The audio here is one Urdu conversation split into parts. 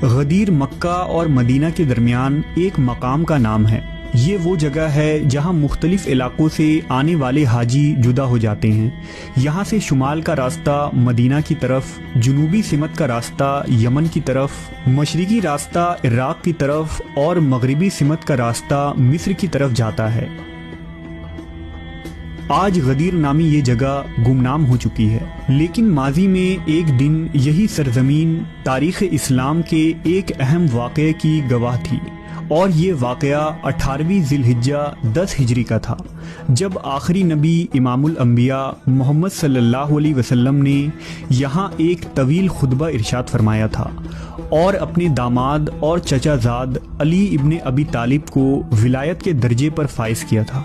غدیر مکہ اور مدینہ کے درمیان ایک مقام کا نام ہے۔ یہ وہ جگہ ہے جہاں مختلف علاقوں سے آنے والے حاجی جدا ہو جاتے ہیں۔ یہاں سے شمال کا راستہ مدینہ کی طرف، جنوبی سمت کا راستہ یمن کی طرف، مشرقی راستہ عراق کی طرف اور مغربی سمت کا راستہ مصر کی طرف جاتا ہے۔ آج غدیر نامی یہ جگہ گمنام ہو چکی ہے، لیکن ماضی میں ایک دن یہی سرزمین تاریخ اسلام کے ایک اہم واقعے کی گواہ تھی، اور یہ واقعہ 18ویں ذی الحجہ 10 ہجری کا تھا، جب آخری نبی امام الانبیاء محمد صلی اللہ علیہ وسلم نے یہاں ایک طویل خطبہ ارشاد فرمایا تھا اور اپنے داماد اور چچا زاد علی ابن ابی طالب کو ولایت کے درجے پر فائز کیا تھا۔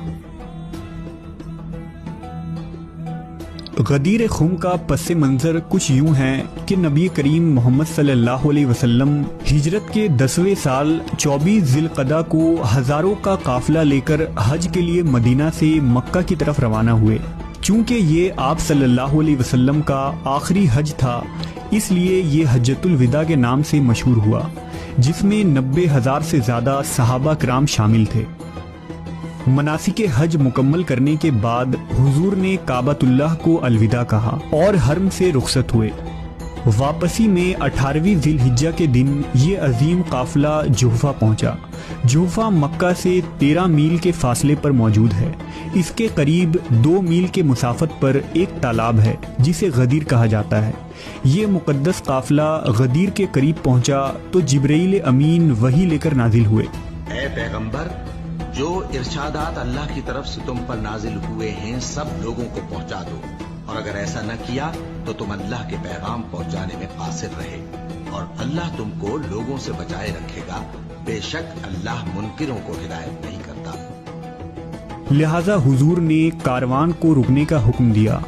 غدیر خم کا پس منظر کچھ یوں ہے کہ نبی کریم محمد صلی اللہ علیہ وسلم ہجرت کے 10ویں سال 24 ذی القعدہ کو ہزاروں کا قافلہ لے کر حج کے لیے مدینہ سے مکہ کی طرف روانہ ہوئے۔ چونکہ یہ آپ صلی اللہ علیہ وسلم کا آخری حج تھا، اس لیے یہ حجۃ الوداع کے نام سے مشہور ہوا، جس میں 90,000 سے زیادہ صحابہ کرام شامل تھے۔ مناسک حج مکمل کرنے کے بعد حضور نے کعبۃ اللہ کو الوداع کہا اور حرم سے رخصت ہوئے۔ واپسی میں 18ویں ذی الحجہ کے دن یہ عظیم قافلہ جحفہ پہنچا۔ جحفہ مکہ سے 13 میل کے فاصلے پر موجود ہے۔ اس کے قریب 2 میل کے مسافت پر ایک تالاب ہے جسے غدیر کہا جاتا ہے۔ یہ مقدس قافلہ غدیر کے قریب پہنچا تو جبرائیل امین وحی لے کر نازل ہوئے۔ اے پیغمبر، جو ارشادات اللہ کی طرف سے تم پر نازل ہوئے ہیں سب لوگوں کو پہنچا دو، اور اگر ایسا نہ کیا تو تم اللہ کے پیغام پہنچانے میں قاصر رہے، اور اللہ تم کو لوگوں سے بچائے رکھے گا، بے شک اللہ منکروں کو ہدایت نہیں کرتا۔ لہذا حضور نے کاروان کو رکنے کا حکم دیا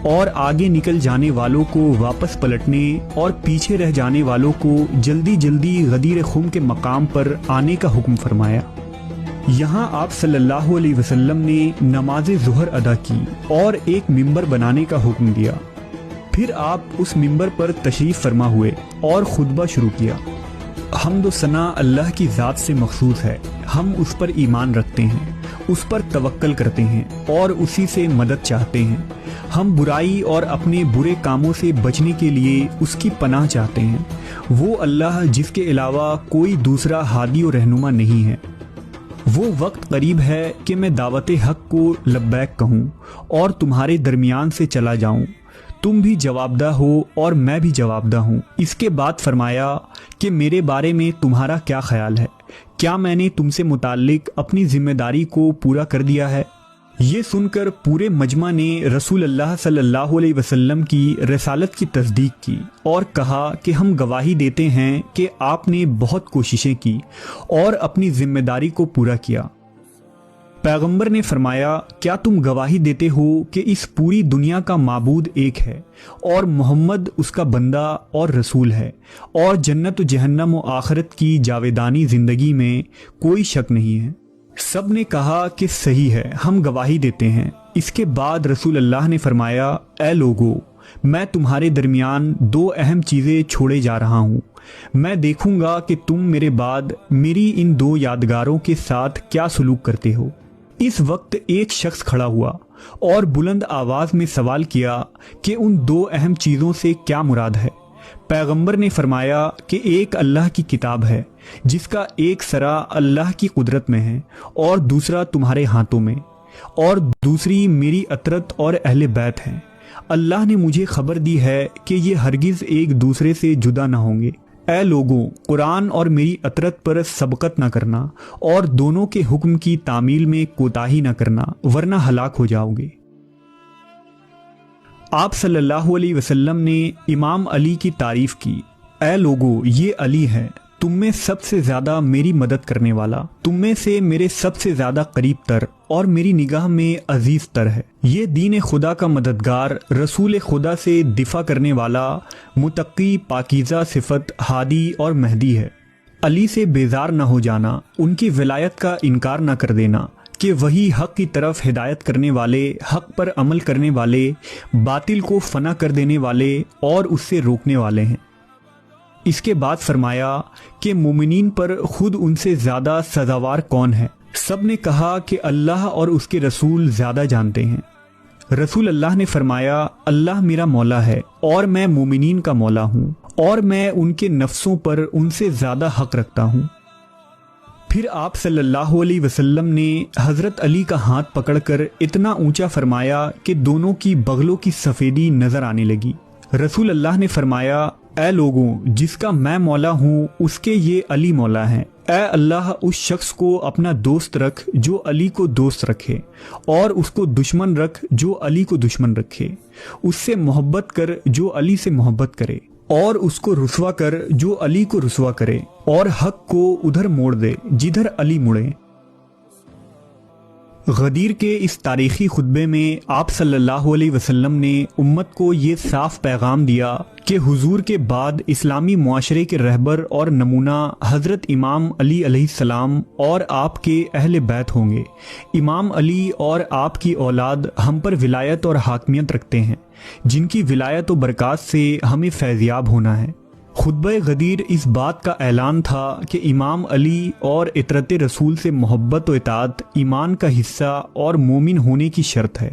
اور آگے نکل جانے والوں کو واپس پلٹنے اور پیچھے رہ جانے والوں کو جلدی جلدی غدیر خم کے مقام پر آنے کا حکم فرمایا۔ یہاں آپ صلی اللہ علیہ وسلم نے نماز ظہر ادا کی اور ایک ممبر بنانے کا حکم دیا۔ پھر آپ اس ممبر پر تشریف فرما ہوئے اور خطبہ شروع کیا۔ حمد و ثنا اللہ کی ذات سے مخصوص ہے، ہم اس پر ایمان رکھتے ہیں، اس پر توکل کرتے ہیں اور اسی سے مدد چاہتے ہیں۔ ہم برائی اور اپنے برے کاموں سے بچنے کے لیے اس کی پناہ چاہتے ہیں۔ وہ اللہ جس کے علاوہ کوئی دوسرا ہادی و رہنما نہیں ہے۔ وہ وقت قریب ہے کہ میں دعوت حق کو لبیک کہوں اور تمہارے درمیان سے چلا جاؤں، تم بھی جوابدہ ہو اور میں بھی جوابدہ ہوں۔ اس کے بعد فرمایا کہ میرے بارے میں تمہارا کیا خیال ہے؟ کیا میں نے تم سے متعلق اپنی ذمہ داری کو پورا کر دیا ہے؟ یہ سن کر پورے مجمع نے رسول اللہ صلی اللہ علیہ وسلم کی رسالت کی تصدیق کی اور کہا کہ ہم گواہی دیتے ہیں کہ آپ نے بہت کوششیں کی اور اپنی ذمہ داری کو پورا کیا۔ پیغمبر نے فرمایا، کیا تم گواہی دیتے ہو کہ اس پوری دنیا کا معبود ایک ہے اور محمد اس کا بندہ اور رسول ہے، اور جنت و جہنم و آخرت کی جاویدانی زندگی میں کوئی شک نہیں ہے؟ سب نے کہا کہ صحیح ہے، ہم گواہی دیتے ہیں۔ اس کے بعد رسول اللہ نے فرمایا، اے لوگو، میں تمہارے درمیان 2 اہم چیزیں چھوڑے جا رہا ہوں۔ میں دیکھوں گا کہ تم میرے بعد میری ان 2 یادگاروں کے ساتھ کیا سلوک کرتے ہو۔ اس وقت ایک شخص کھڑا ہوا اور بلند آواز میں سوال کیا کہ ان 2 اہم چیزوں سے کیا مراد ہے؟ پیغمبر نے فرمایا کہ ایک اللہ کی کتاب ہے جس کا ایک سرا اللہ کی قدرت میں ہے اور دوسرا تمہارے ہاتھوں میں، اور دوسری میری اطرت اور اہل بیت ہیں۔ اللہ نے مجھے خبر دی ہے کہ یہ ہرگز ایک دوسرے سے جدا نہ ہوں گے۔ اے لوگوں، قرآن اور میری اطرت پر سبقت نہ کرنا اور دونوں کے حکم کی تعمیل میں کوتاہی نہ کرنا، ورنہ ہلاک ہو جاؤ گے۔ آپ صلی اللہ علیہ وسلم نے امام علی کی تعریف کی۔ اے لوگو، یہ علی ہے، تم میں سب سے زیادہ میری مدد کرنے والا، تم میں سے میرے سب سے زیادہ قریب تر اور میری نگاہ میں عزیز تر ہے۔ یہ دین خدا کا مددگار، رسول خدا سے دفاع کرنے والا، متقی، پاکیزہ صفت، ہادی اور مہدی ہے۔ علی سے بیزار نہ ہو جانا، ان کی ولایت کا انکار نہ کر دینا کہ وہی حق کی طرف ہدایت کرنے والے، حق پر عمل کرنے والے، باطل کو فنا کر دینے والے اور اس سے روکنے والے ہیں۔ اس کے بعد فرمایا کہ مومنین پر خود ان سے زیادہ سزاوار کون ہے؟ سب نے کہا کہ اللہ اور اس کے رسول زیادہ جانتے ہیں۔ رسول اللہ نے فرمایا اللہ میرا مولا ہے اور میں مومنین کا مولا ہوں اور میں ان کے نفسوں پر ان سے زیادہ حق رکھتا ہوں۔ پھر آپ صلی اللہ علیہ وسلم نے حضرت علی کا ہاتھ پکڑ کر اتنا اونچا فرمایا کہ دونوں کی بغلوں کی سفیدی نظر آنے لگی۔ رسول اللہ نے فرمایا اے لوگوں، جس کا میں مولا ہوں اس کے یہ علی مولا ہیں۔ اے اللہ اس شخص کو اپنا دوست رکھ جو علی کو دوست رکھے، اور اس کو دشمن رکھ جو علی کو دشمن رکھے۔ اس سے محبت کر جو علی سے محبت کرے، اور اس کو رسوا کر جو علی کو رسوا کرے، اور حق کو ادھر موڑ دے جدھر علی مڑے۔ غدیر کے اس تاریخی خطبے میں آپ صلی اللہ علیہ وسلم نے امت کو یہ صاف پیغام دیا کہ حضور کے بعد اسلامی معاشرے کے رہبر اور نمونہ حضرت امام علی علیہ السلام اور آپ کے اہل بیت ہوں گے۔ امام علی اور آپ کی اولاد ہم پر ولایت اور حاکمیت رکھتے ہیں، جن کی ولایت و برکات سے ہمیں فیضیاب ہونا ہے۔ خطبہ غدیر اس بات کا اعلان تھا کہ امام علی اور اطرت رسول سے محبت و اطاعت ایمان کا حصہ اور مومن ہونے کی شرط ہے۔